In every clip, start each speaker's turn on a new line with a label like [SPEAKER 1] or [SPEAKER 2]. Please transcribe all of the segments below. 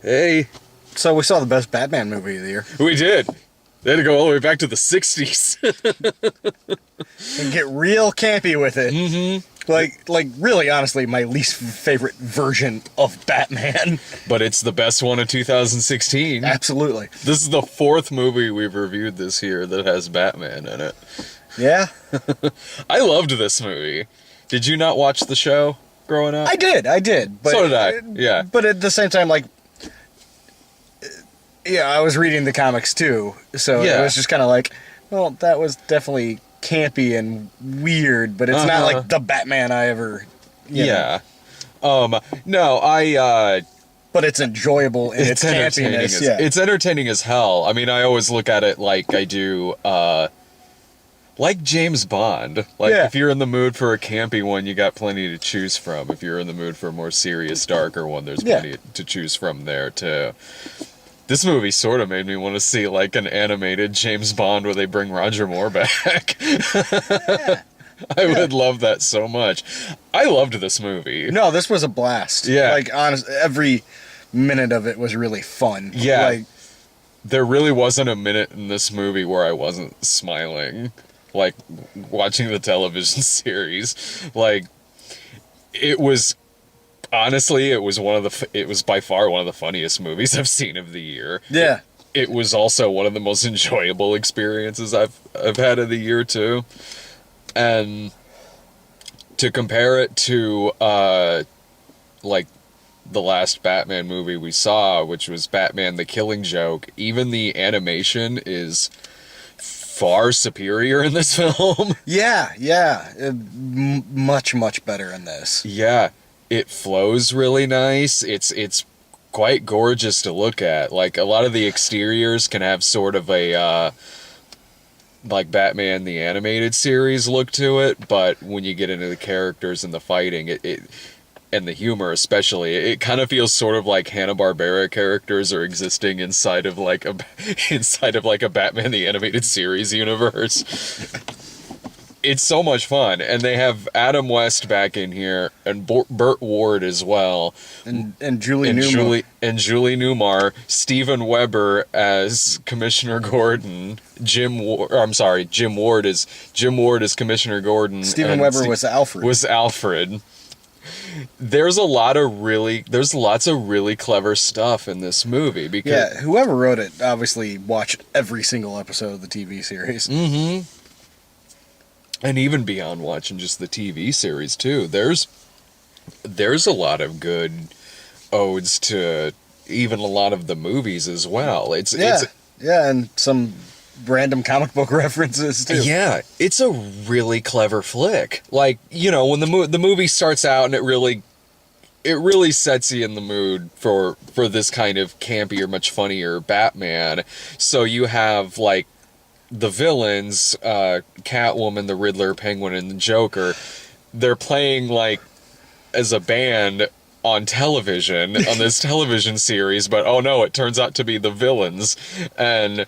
[SPEAKER 1] Hey,
[SPEAKER 2] So we saw the best Batman movie of the year.
[SPEAKER 1] we did. They had to go all the way back to the 60s.
[SPEAKER 2] And get real campy with it. Mm-hmm. Like really, honestly, my least favorite version of Batman.
[SPEAKER 1] But it's the best one of 2016.
[SPEAKER 2] Absolutely.
[SPEAKER 1] This is the fourth movie we've reviewed this year that has Batman in it.
[SPEAKER 2] Yeah,
[SPEAKER 1] I loved this movie. Did you not watch the show growing up?
[SPEAKER 2] I did. But,
[SPEAKER 1] So did I, yeah.
[SPEAKER 2] But at the same time, like, yeah, I was reading the comics too, so
[SPEAKER 1] Yeah.
[SPEAKER 2] it was just kind of like, well, that was definitely campy and weird, but it's not like the Batman I ever. You know.
[SPEAKER 1] Yeah. No,
[SPEAKER 2] But it's enjoyable in its
[SPEAKER 1] entertaining
[SPEAKER 2] campiness.
[SPEAKER 1] as, it's entertaining as hell. I mean, I always look at it like I do, like James Bond. Like,
[SPEAKER 2] Yeah.
[SPEAKER 1] if you're in the mood for a campy one, you got plenty to choose from. If you're in the mood for a more serious, darker one, there's plenty to choose from there, too. This movie sort of made me want to see, like, an animated James Bond where they bring Roger Moore back. I would love that so much. I loved this movie.
[SPEAKER 2] No, this was a blast.
[SPEAKER 1] Yeah.
[SPEAKER 2] Like, honest, every minute of it was really fun.
[SPEAKER 1] Yeah.
[SPEAKER 2] Like,
[SPEAKER 1] There really wasn't a minute in this movie where I wasn't smiling, like, watching the television series. Like, it was, honestly, it was by far one of the funniest movies I've seen of the year.
[SPEAKER 2] yeah.
[SPEAKER 1] It was also one of the most enjoyable experiences I've had of the year, too. And to compare it to, like, the last Batman movie we saw, which was Batman the Killing Joke, even the animation is far superior in this film.
[SPEAKER 2] Yeah. Much, much better in this.
[SPEAKER 1] Yeah, it flows really nice. It's quite gorgeous to look at. Like, a lot of the exteriors can have sort of a like Batman the Animated Series look to it, but when you get into the characters and the fighting, it and the humor especially, it kind of feels sort of like Hanna-Barbera characters are existing inside of like a Batman the Animated Series universe. It's so much fun, and they have Adam West back in here, and Burt Ward as well,
[SPEAKER 2] And Julie Newmar.
[SPEAKER 1] Julie Newmar, Steven Weber as Commissioner Gordon, Jim Ward is Commissioner Gordon.
[SPEAKER 2] Steven Weber was Alfred.
[SPEAKER 1] There's lots of really clever stuff in this movie because
[SPEAKER 2] Yeah, whoever wrote it obviously watched every single episode of the TV series.
[SPEAKER 1] Mm-hmm. And even beyond watching just the TV series too, there's a lot of good odes to even a lot of the movies as well.
[SPEAKER 2] Yeah, and some random comic book references too.
[SPEAKER 1] Yeah, it's a really clever flick. Like, you know, when the movie starts out and it really sets you in the mood for this kind of campier, much funnier Batman. So you have like the villains, Catwoman, the Riddler, Penguin, and the Joker. They're playing like as a band on television on this television series, but oh no, it turns out to be the villains. And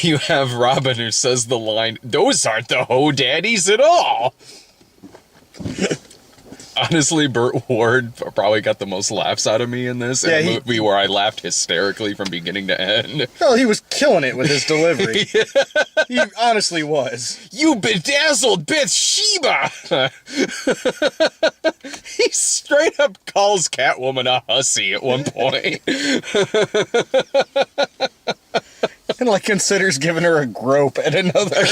[SPEAKER 1] you have Robin who says the line, "Those aren't the Ho Daddies at all." Honestly, Burt Ward probably got the most laughs out of me in this.
[SPEAKER 2] Yeah,
[SPEAKER 1] in a movie where I laughed hysterically from beginning to end.
[SPEAKER 2] Well, he was killing it with his delivery. He honestly was.
[SPEAKER 1] "You bedazzled Bathsheba!" He straight up calls Catwoman a hussy at one point.
[SPEAKER 2] And like considers giving her a grope at another.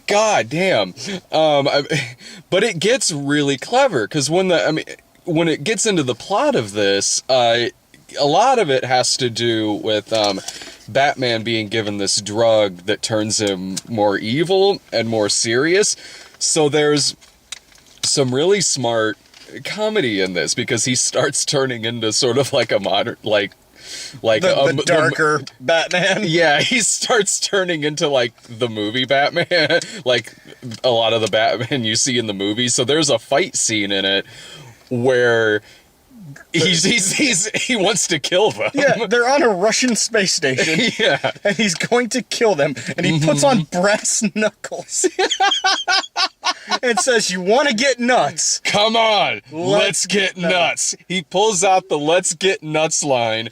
[SPEAKER 1] God damn. But it gets really clever because when it gets into the plot of this, a lot of it has to do with Batman being given this drug that turns him more evil and more serious. So there's some really smart comedy in this because he starts turning into sort of like a modern, like
[SPEAKER 2] the darker Batman.
[SPEAKER 1] Yeah, he starts turning into like the movie Batman, like a lot of the Batman you see in the movies. So there's a fight scene in it where he wants to kill them.
[SPEAKER 2] Yeah, they're on a Russian space station.
[SPEAKER 1] Yeah,
[SPEAKER 2] And he's going to kill them, and he puts on brass knuckles. and says, "You want to get nuts?
[SPEAKER 1] Come on, let's get nuts." He pulls out the "let's get nuts" line,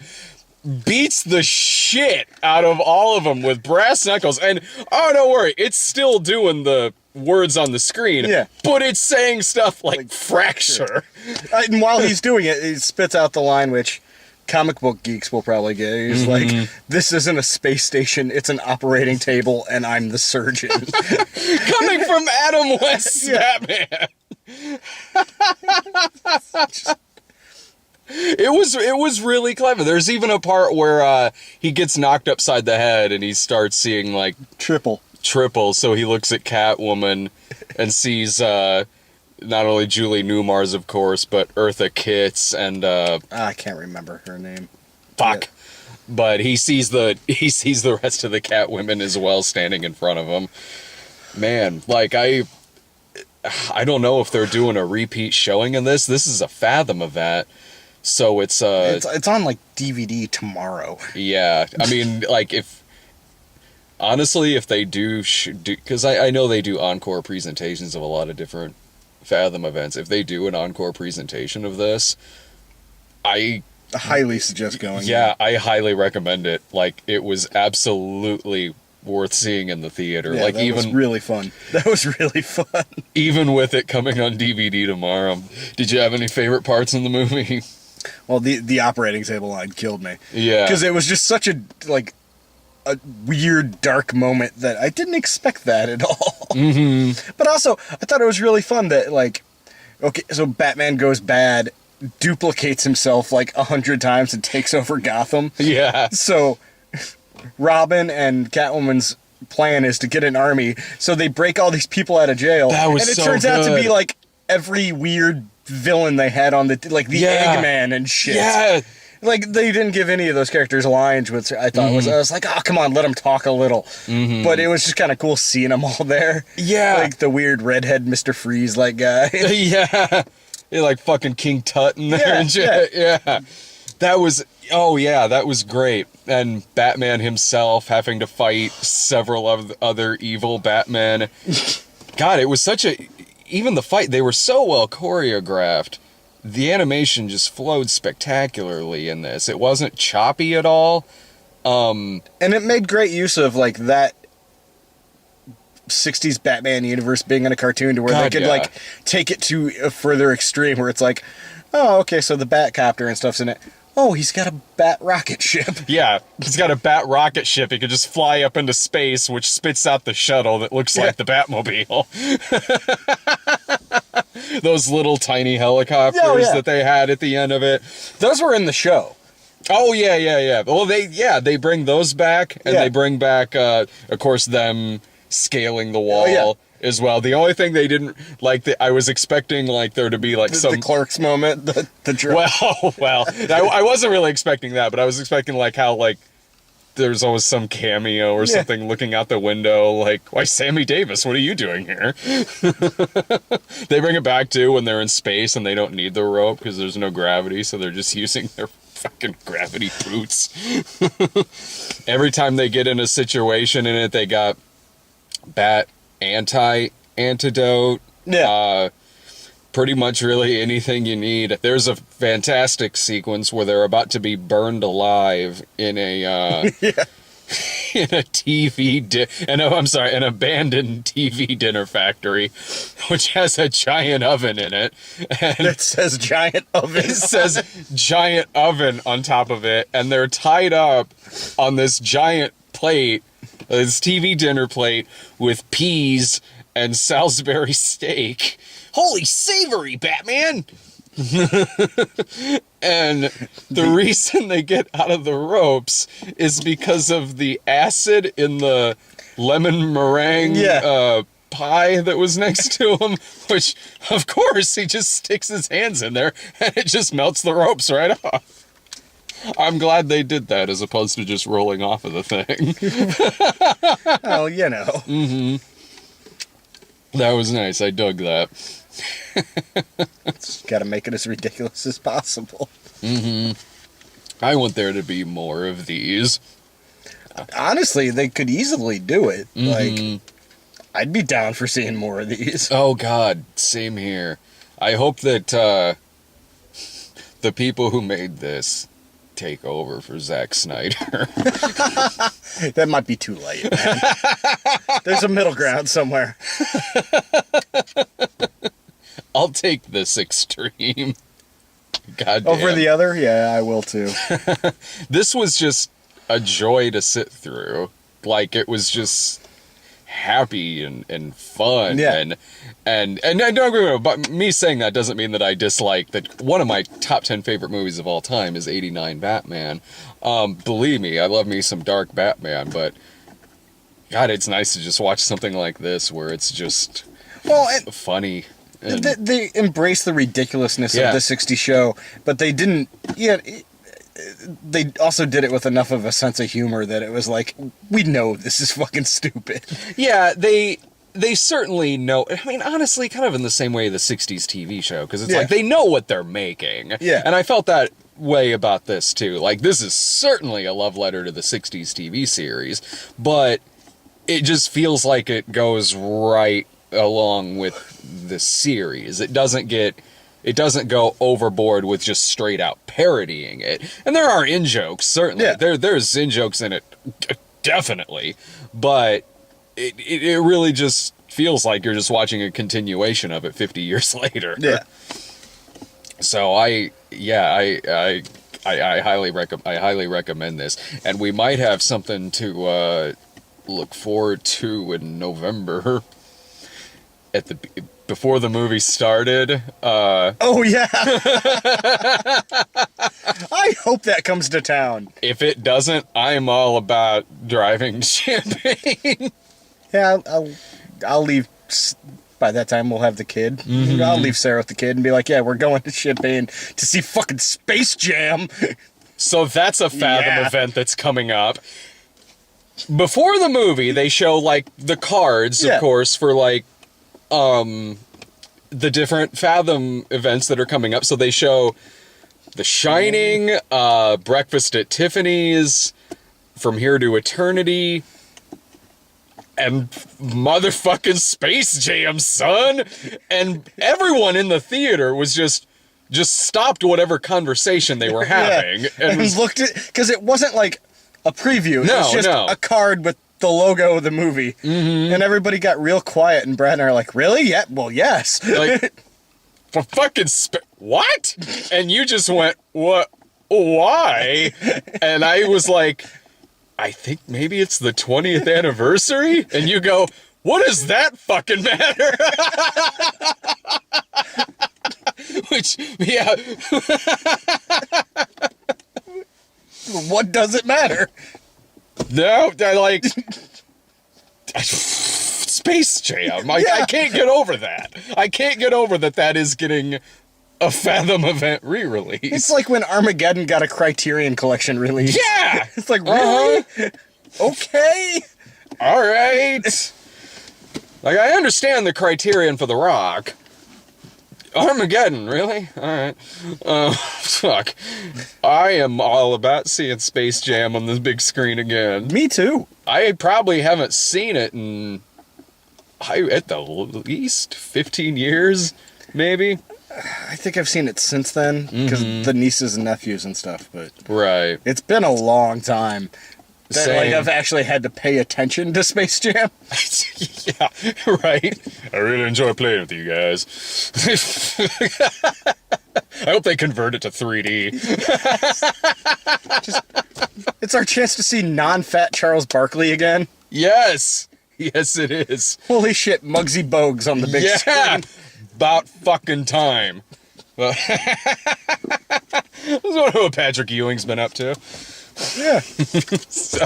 [SPEAKER 1] beats the shit out of all of them with brass knuckles, and oh, don't worry, it's still doing the words on the screen, but it's saying stuff like fracture.
[SPEAKER 2] And while he's doing it, he spits out the line which comic book geeks will probably get. He's like, "This isn't a space station, it's an operating table, and I'm the surgeon."
[SPEAKER 1] Coming from Adam West's Batman. It was really clever. There's even a part where he gets knocked upside the head and he starts seeing like
[SPEAKER 2] triple.
[SPEAKER 1] So he looks at Catwoman and sees not only Julie Newmars, of course, but Eartha Kitt and
[SPEAKER 2] I can't remember her name.
[SPEAKER 1] Fuck.
[SPEAKER 2] Yeah.
[SPEAKER 1] But he sees the rest of the Catwomen as well standing in front of him. Man, like I don't know if they're doing a repeat showing of this. This is a Fathom event. So it's
[SPEAKER 2] on like DVD tomorrow.
[SPEAKER 1] Yeah. I mean, like if they do because I know they do encore presentations of a lot of different Fathom events. If they do an encore presentation of this, I
[SPEAKER 2] highly suggest going.
[SPEAKER 1] Yeah, I highly recommend it. Like, it was absolutely worth seeing in the theater.
[SPEAKER 2] Yeah,
[SPEAKER 1] like,
[SPEAKER 2] that was really fun. That was really fun.
[SPEAKER 1] Even with it coming on DVD tomorrow. Did you have any favorite parts in the movie?
[SPEAKER 2] Well, the operating table line killed me.
[SPEAKER 1] Yeah.
[SPEAKER 2] Because it was just such a weird, dark moment that I didn't expect that at all. Mm-hmm. But also, I thought it was really fun that, like, okay, so Batman goes bad, duplicates himself like 100 times and takes over Gotham.
[SPEAKER 1] Yeah.
[SPEAKER 2] So Robin and Catwoman's plan is to get an army, so they break all these people out of jail.
[SPEAKER 1] That was
[SPEAKER 2] and it
[SPEAKER 1] so
[SPEAKER 2] turns out to
[SPEAKER 1] good.
[SPEAKER 2] be like every weird villain they had on the Eggman and shit.
[SPEAKER 1] Yeah.
[SPEAKER 2] Like, they didn't give any of those characters lines, which I thought I was like, oh, come on, let them talk a little. Mm-hmm. But it was just kind of cool seeing them all there.
[SPEAKER 1] Yeah.
[SPEAKER 2] Like the weird redhead Mr. Freeze-like guy.
[SPEAKER 1] Yeah. You're like fucking King Tut in there and shit. Yeah. That was great. And Batman himself having to fight several of the other evil Batmen. God, it was even the fight, they were so well choreographed. The animation just flowed spectacularly in this. It wasn't choppy at all.
[SPEAKER 2] And it made great use of, like, that 60s Batman universe being in a cartoon to where they could, like, take it to a further extreme where it's like, oh, okay, so the Batcopter and stuff's in it. Oh, he's got a bat rocket ship.
[SPEAKER 1] Yeah, he's got a bat rocket ship. He could just fly up into space, which spits out the shuttle that looks like the Batmobile. Those little tiny helicopters that they had at the end of it.
[SPEAKER 2] Those were in the show.
[SPEAKER 1] Oh, yeah. Well, they bring those back, and they bring back, of course, them scaling the wall as well. The only thing they didn't, like, I was expecting, like, there to be, like,
[SPEAKER 2] the Clerks moment, the drop.
[SPEAKER 1] Well, I wasn't really expecting that, but I was expecting, like, how, like, there's always some cameo or something looking out the window, like, why, Sammy Davis, what are you doing here? They bring it back, too, when they're in space and they don't need the rope because there's no gravity, so they're just using their fucking gravity boots. Every time they get in a situation in it, they got bat antidote. Yeah. Pretty much really anything you need. There's a fantastic sequence where they're about to be burned alive in a in a an abandoned TV dinner factory, which has a giant oven in it. And
[SPEAKER 2] it says giant oven.
[SPEAKER 1] It says giant oven on top of it, and they're tied up on this giant plate, this TV dinner plate with peas and Salisbury steak. Holy savory, Batman! And the reason they get out of the ropes is because of the acid in the lemon meringue pie that was next to him, which, of course, he just sticks his hands in there and it just melts the ropes right off. I'm glad they did that as opposed to just rolling off of the thing.
[SPEAKER 2] Oh, you know.
[SPEAKER 1] Mm-hmm. That was nice. I dug that.
[SPEAKER 2] Got to make it as ridiculous as possible.
[SPEAKER 1] Mm-hmm. I want there to be more of these.
[SPEAKER 2] Honestly, they could easily do it.
[SPEAKER 1] Mm-hmm.
[SPEAKER 2] I'd be down for seeing more of these.
[SPEAKER 1] Oh God, same here. I hope that the people who made this take over for Zack Snyder.
[SPEAKER 2] That might be too late, man. There's a middle ground somewhere.
[SPEAKER 1] I'll take this extreme. God
[SPEAKER 2] Over the other? Yeah, I will too.
[SPEAKER 1] This was just a joy to sit through. Like, it was just happy and fun.
[SPEAKER 2] Yeah.
[SPEAKER 1] And don't get me wrong, but me saying that doesn't mean that I dislike that. One of my top 10 favorite movies of all time is 89 Batman. Believe me, I love me some dark Batman, but God, it's nice to just watch something like this where it's just funny. And
[SPEAKER 2] They embrace the ridiculousness
[SPEAKER 1] Yeah.
[SPEAKER 2] of the 60s show, but they didn't. Yeah, they also did it with enough of a sense of humor that it was like, we know this is fucking stupid.
[SPEAKER 1] yeah, they certainly know. I mean, honestly, kind of in the same way the 60s TV show, because it's
[SPEAKER 2] Yeah.
[SPEAKER 1] like they know what they're making.
[SPEAKER 2] Yeah.
[SPEAKER 1] And I felt that way about this too. Like, this is certainly a love letter to the 60s TV series, but it just feels like it goes right along with the series. It doesn't go overboard with just straight out parodying it. And there are in-jokes, certainly.
[SPEAKER 2] Yeah.
[SPEAKER 1] There's in-jokes in it, definitely. But it really just feels like you're just watching a continuation of it 50 years later.
[SPEAKER 2] Yeah.
[SPEAKER 1] So I highly recommend this. And we might have something to look forward to in November. Before the movie started.
[SPEAKER 2] Oh, yeah. I hope that comes to town.
[SPEAKER 1] If it doesn't, I'm all about driving champagne.
[SPEAKER 2] Yeah, I'll leave. By that time, we'll have the kid.
[SPEAKER 1] Mm-hmm.
[SPEAKER 2] I'll leave Sarah with the kid and be like, yeah, we're going to Champagne to see fucking Space Jam.
[SPEAKER 1] So that's a Fathom
[SPEAKER 2] Yeah.
[SPEAKER 1] event that's coming up. Before the movie, they show, like, the cards,
[SPEAKER 2] Yeah.
[SPEAKER 1] of course, for, like, the different Fathom events that are coming up. So they show The Shining, Breakfast at Tiffany's, From Here to Eternity, and motherfucking Space Jam, son! And everyone in the theater was just stopped whatever conversation they were having.
[SPEAKER 2] Yeah.
[SPEAKER 1] And was,
[SPEAKER 2] looked at, because it wasn't like a preview. It was just
[SPEAKER 1] No.
[SPEAKER 2] a card with the logo of the movie. Mm-hmm. And everybody got real quiet, and Brad and I are like, really? Yeah, well, yes.
[SPEAKER 1] like, for fucking what? And you just went, what? Why? And I was like, I think maybe it's the 20th anniversary? And you go, what does that fucking matter? Which, yeah.
[SPEAKER 2] What does it matter?
[SPEAKER 1] No, I like... Space Jam. I can't get over that. I can't get over that is getting a Fathom event re-release.
[SPEAKER 2] It's like when Armageddon got a Criterion Collection release.
[SPEAKER 1] Yeah!
[SPEAKER 2] It's like, really? Okay.
[SPEAKER 1] All right. Like, I understand the Criterion for The Rock. Armageddon, really? All right. Fuck. I am all about seeing Space Jam on this big screen again.
[SPEAKER 2] Me too.
[SPEAKER 1] I probably haven't seen it in, at the least 15 years, maybe.
[SPEAKER 2] I think I've seen it since then, because the nieces and nephews and stuff, but
[SPEAKER 1] Right.
[SPEAKER 2] it's been a long time that like
[SPEAKER 1] Same.
[SPEAKER 2] I've actually had to pay attention to Space Jam.
[SPEAKER 1] Yeah, right. I really enjoy playing with you guys. I hope they convert it to 3D.
[SPEAKER 2] It's our chance to see non-fat Charles Barkley again.
[SPEAKER 1] Yes. Yes, it is.
[SPEAKER 2] Holy shit, Muggsy Bogues on the big
[SPEAKER 1] Yeah.
[SPEAKER 2] screen.
[SPEAKER 1] About fucking time. Well, I wonder what Patrick Ewing's been up to.
[SPEAKER 2] Yeah.
[SPEAKER 1] So,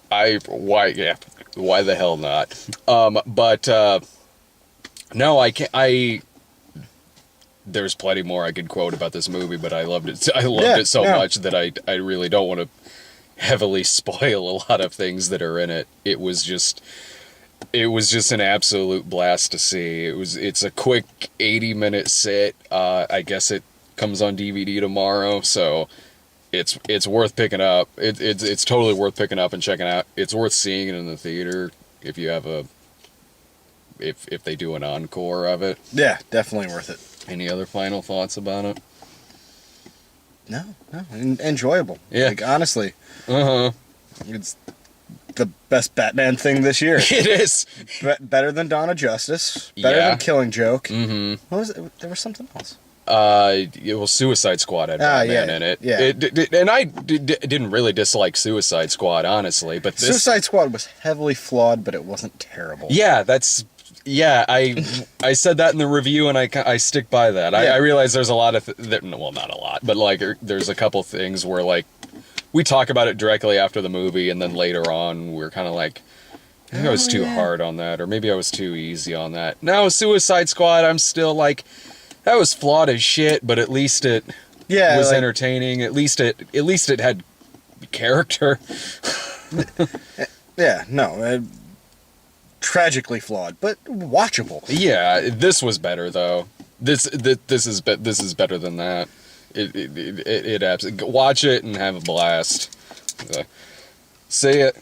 [SPEAKER 1] why the hell not? No, I can't. There's plenty more I could quote about this movie, but I loved it. I loved it so much that I really don't want to heavily spoil a lot of things that are in it. It was just an absolute blast to see. It's a quick 80-minute sit. I guess it comes on DVD tomorrow, so it's worth picking up. It's totally worth picking up and checking out. It's worth seeing it in the theater if you have a if they do an encore of it.
[SPEAKER 2] Yeah, definitely worth it.
[SPEAKER 1] Any other final thoughts about it?
[SPEAKER 2] No, enjoyable.
[SPEAKER 1] Yeah.
[SPEAKER 2] Like, honestly,
[SPEAKER 1] Uh-huh.
[SPEAKER 2] it's the best Batman thing this year.
[SPEAKER 1] It is.
[SPEAKER 2] Better than Dawn of Justice. Better
[SPEAKER 1] Yeah.
[SPEAKER 2] than Killing Joke.
[SPEAKER 1] Mm-hmm.
[SPEAKER 2] What was it? There was something else.
[SPEAKER 1] It was Suicide Squad had Batman in it.
[SPEAKER 2] yeah.
[SPEAKER 1] And I didn't really dislike Suicide Squad, honestly, but this...
[SPEAKER 2] Suicide Squad was heavily flawed, but it wasn't terrible.
[SPEAKER 1] Yeah, I said that in the review, and I stick by that.
[SPEAKER 2] Yeah.
[SPEAKER 1] I realize there's a lot of well, not a lot, but like there's a couple things where like we talk about it directly after the movie, and then later on we're kind of like, I think I was too hard on that, or maybe I was too easy on that. Now Suicide Squad, I'm still like, that was flawed as shit, but at least it was
[SPEAKER 2] like,
[SPEAKER 1] entertaining. At least it had character.
[SPEAKER 2] Yeah, no, tragically flawed, but watchable.
[SPEAKER 1] Yeah, this was better though. This is better than that. It absolutely, watch it and have a blast. See it.